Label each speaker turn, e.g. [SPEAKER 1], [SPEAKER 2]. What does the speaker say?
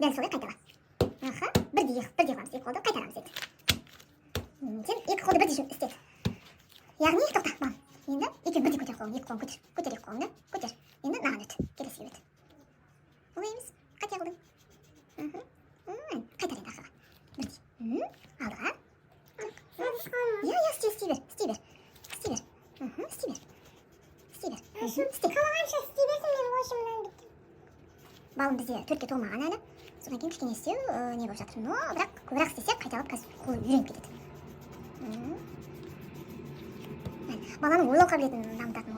[SPEAKER 1] дәл солай қайтала. Аха, бірдей қыламыз, екі қолды қайтарамыз еді. Сен екі қолды бірдей істет. Яғни тоқта, балам. Енді екеуін бірдей көтер қолың, екі қолын көтер. Көтер екі қолыңды, көтер. Енді маған өт, келесіге өт. Олай емес, қате қылдың. Қайтар енді ақыға. Бірдей. Алдыға. Я, істей бер.
[SPEAKER 2] Қалағанша істей берсін, мен ойшымнан біттім.
[SPEAKER 1] Балым бізде төртке толмаған әлі. Содан кейін кішкене істеу не болып жатыр. Но бірақ көбірек істесек қайталап қазір қолы үйреніп кетеді. Баланың ойлау қабілетін дамытатын